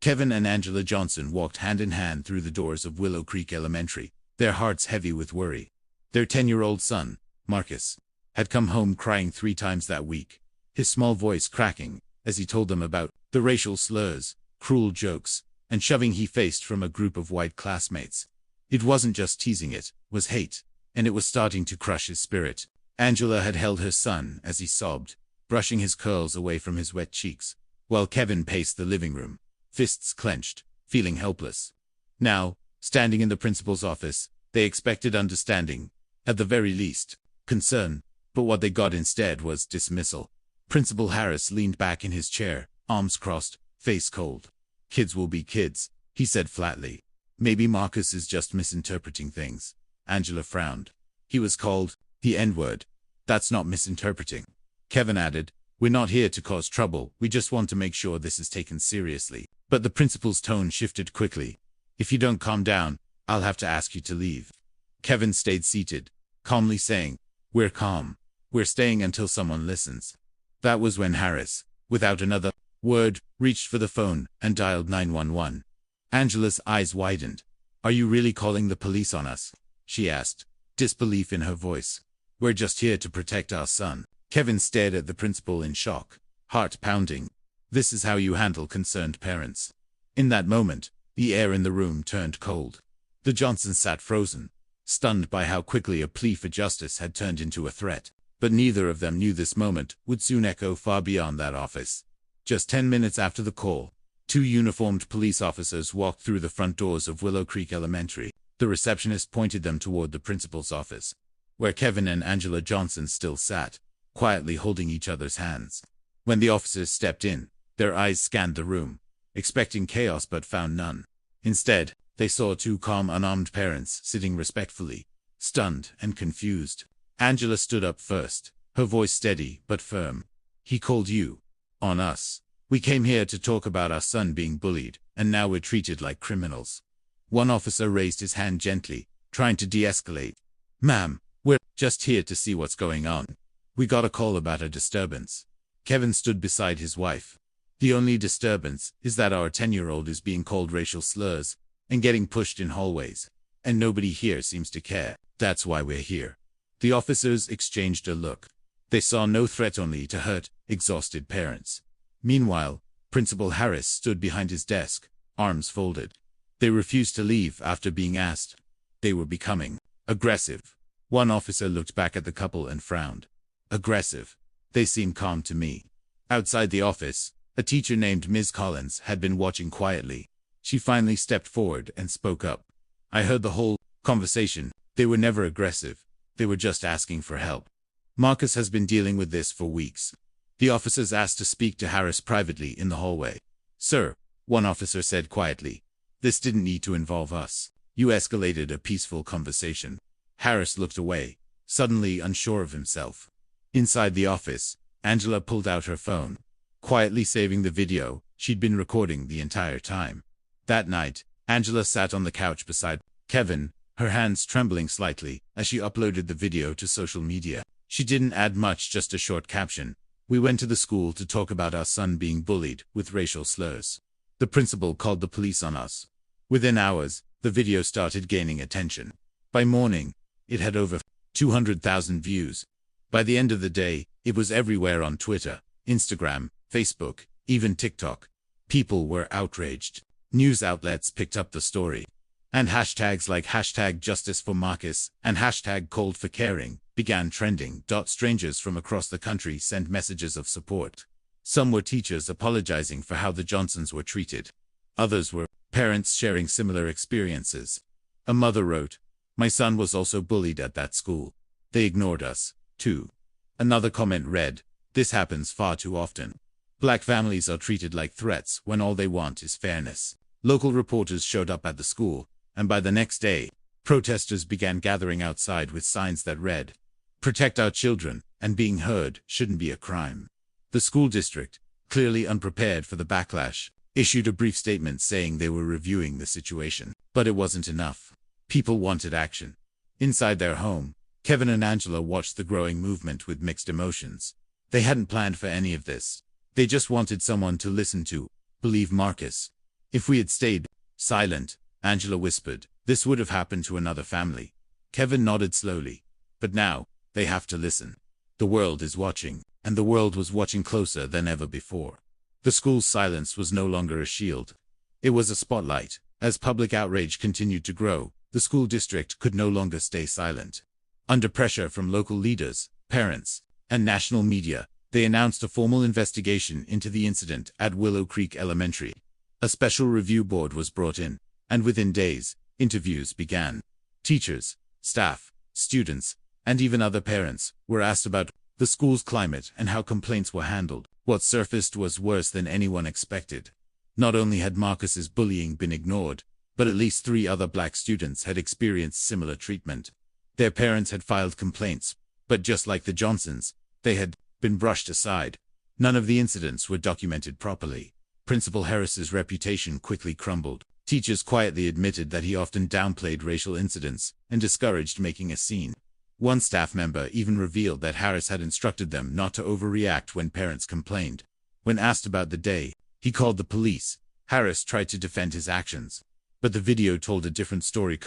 Kevin and Angela Johnson walked hand in hand through the doors of Willow Creek Elementary, their hearts heavy with worry. Their 10-year-old son, Marcus, had come home crying 3 times that week, his small voice cracking as he told them about the racial slurs, cruel jokes, and shoving he faced from a group of white classmates. It wasn't just teasing, it was hate, and it was starting to crush his spirit. Angela had held her son as he sobbed, brushing his curls away from his wet cheeks, while Kevin paced the living room, fists clenched, feeling helpless. Now, standing in the principal's office, they expected understanding, at the very least, concern, but what they got instead was dismissal. Principal Harris leaned back in his chair, arms crossed, face cold. "Kids will be kids," he said flatly. "Maybe Marcus is just misinterpreting things." Angela frowned. "He was called the N-word. That's not misinterpreting." Kevin added, "We're not here to cause trouble, we just want to make sure this is taken seriously." But the principal's tone shifted quickly. "If you don't calm down, I'll have to ask you to leave." Kevin stayed seated, calmly saying, "We're calm. We're staying until someone listens." That was when Harris, without another word, reached for the phone and dialed 911. Angela's eyes widened. "Are you really calling the police on us?" she asked, disbelief in her voice. "We're just here to protect our son." Kevin stared at the principal in shock, heart pounding. This is how you handle concerned parents. In that moment, the air in the room turned cold. The Johnsons sat frozen, stunned by how quickly a plea for justice had turned into a threat. But neither of them knew this moment would soon echo far beyond that office. Just 10 minutes after the call, 2 uniformed police officers walked through the front doors of Willow Creek Elementary. The receptionist pointed them toward the principal's office, where Kevin and Angela Johnson still sat, quietly holding each other's hands. When the officers stepped in, their eyes scanned the room, expecting chaos but found none. Instead, they saw 2 calm, unarmed parents sitting respectfully, stunned and confused. Angela stood up first, her voice steady but firm. "He called you on us. We came here to talk about our son being bullied, and now we're treated like criminals." One officer raised his hand gently, trying to de-escalate. "Ma'am, we're just here to see what's going on. We got a call about a disturbance." Kevin stood beside his wife. "The only disturbance is that our 10-year-old is being called racial slurs and getting pushed in hallways, and nobody here seems to care. That's why we're here." The officers exchanged a look. They saw no threat, only to hurt exhausted parents. Meanwhile, Principal Harris stood behind his desk, arms folded. They refused to leave after being asked. They were becoming aggressive. One officer looked back at the couple and frowned. "Aggressive? They seem calm to me." Outside the office, a teacher named Ms. Collins had been watching quietly. She finally stepped forward and spoke up. "I heard the whole conversation. They were never aggressive. They were just asking for help. Marcus has been dealing with this for weeks." The officers asked to speak to Harris privately in the hallway. "Sir," one officer said quietly, "this didn't need to involve us. You escalated a peaceful conversation." Harris looked away, suddenly unsure of himself. Inside the office, Angela pulled out her phone, quietly saving the video she'd been recording the entire time. That night, Angela sat on the couch beside Kevin, her hands trembling slightly as she uploaded the video to social media. She didn't add much, just a short caption. "We went to the school to talk about our son being bullied with racial slurs. The principal called the police on us." Within hours, the video started gaining attention. By morning, it had over 200,000 views. By the end of the day, it was everywhere on Twitter, Instagram, Facebook, even TikTok. People were outraged. News outlets picked up the story. And hashtags like #JusticeForMarcus and #CalledForCaring began trending. Strangers from across the country sent messages of support. Some were teachers apologizing for how the Johnsons were treated. Others were parents sharing similar experiences. A mother wrote, "My son was also bullied at that school. They ignored us, too." Another comment read, "This happens far too often. Black families are treated like threats when all they want is fairness." Local reporters showed up at the school, and by the next day, protesters began gathering outside with signs that read, "Protect our children, and being heard shouldn't be a crime." The school district, clearly unprepared for the backlash, issued a brief statement saying they were reviewing the situation. But it wasn't enough. People wanted action. Inside their home, Kevin and Angela watched the growing movement with mixed emotions. They hadn't planned for any of this. They just wanted someone to listen to, believe Marcus, If we had stayed silent, Angela whispered, this would have happened to another family. Kevin nodded slowly. But now, they have to listen. The world is watching, and the world was watching closer than ever before. The school's silence was no longer a shield. It was a spotlight. As public outrage continued to grow, the school district could no longer stay silent. Under pressure from local leaders, parents, and national media, they announced a formal investigation into the incident at Willow Creek Elementary. A special review board was brought in, and within days, interviews began. Teachers, staff, students, and even other parents were asked about the school's climate and how complaints were handled. What surfaced was worse than anyone expected. Not only had Marcus's bullying been ignored, but at least 3 other black students had experienced similar treatment. Their parents had filed complaints, but just like the Johnsons, they had been brushed aside. None of the incidents were documented properly. Principal Harris's reputation quickly crumbled. Teachers quietly admitted that he often downplayed racial incidents and discouraged making a scene. One staff member even revealed that Harris had instructed them not to overreact when parents complained. When asked about the day, he called the police. Harris tried to defend his actions, but the video told a different story.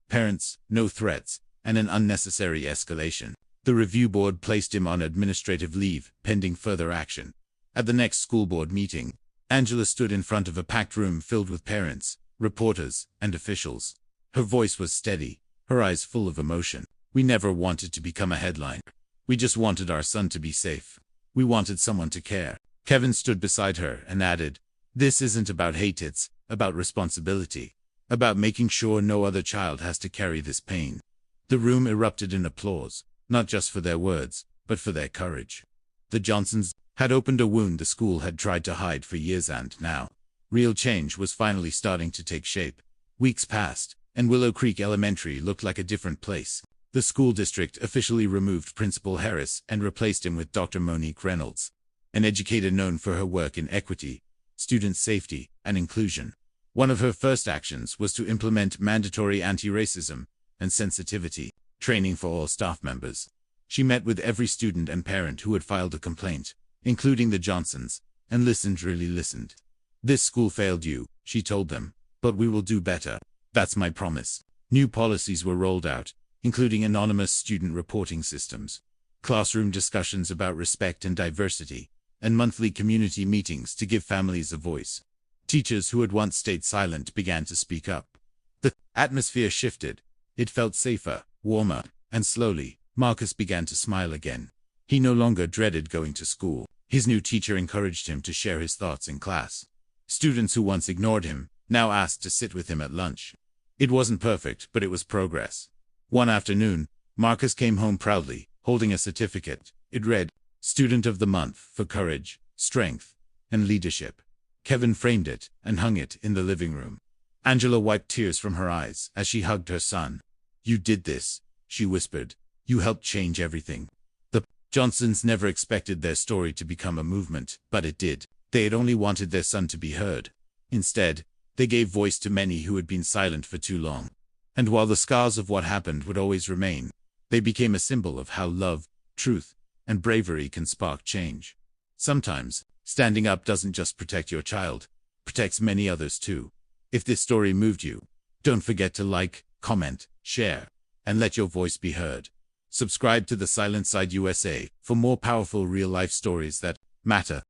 Parents, no threats, and an unnecessary escalation. The review board placed him on administrative leave, pending further action. At the next school board meeting, Angela stood in front of a packed room filled with parents, reporters, and officials. Her voice was steady, her eyes full of emotion. We never wanted to become a headline. We just wanted our son to be safe. We wanted someone to care. Kevin stood beside her and added, this isn't about hate, it's about responsibility. About making sure no other child has to carry this pain. The room erupted in applause, not just for their words, but for their courage. The Johnsons had opened a wound the school had tried to hide for years, and now, real change was finally starting to take shape. Weeks passed, and Willow Creek Elementary looked like a different place. The school district officially removed Principal Harris and replaced him with Dr. Monique Reynolds, an educator known for her work in equity, student safety, and inclusion. One of her first actions was to implement mandatory anti-racism and sensitivity training for all staff members. She met with every student and parent who had filed a complaint, including the Johnsons, and really listened. This school failed you, she told them, but we will do better. That's my promise. New policies were rolled out, including anonymous student reporting systems, classroom discussions about respect and diversity, and monthly community meetings to give families a voice. Teachers who had once stayed silent began to speak up. The atmosphere shifted. It felt safer, warmer, and slowly, Marcus began to smile again. He no longer dreaded going to school. His new teacher encouraged him to share his thoughts in class. Students who once ignored him now asked to sit with him at lunch. It wasn't perfect, but it was progress. One afternoon, Marcus came home proudly, holding a certificate. It read, Student of the Month for Courage, Strength, and Leadership. Kevin framed it and hung it in the living room. Angela wiped tears from her eyes as she hugged her son. You did this, she whispered. You helped change everything. The Johnsons never expected their story to become a movement, but it did. They had only wanted their son to be heard. Instead, they gave voice to many who had been silent for too long. And while the scars of what happened would always remain, they became a symbol of how love, truth, and bravery can spark change. Sometimes, standing up doesn't just protect your child, it protects many others too. If this story moved you, don't forget to like, comment, share, and let your voice be heard. Subscribe to The Silent Side USA for more powerful real-life stories that matter.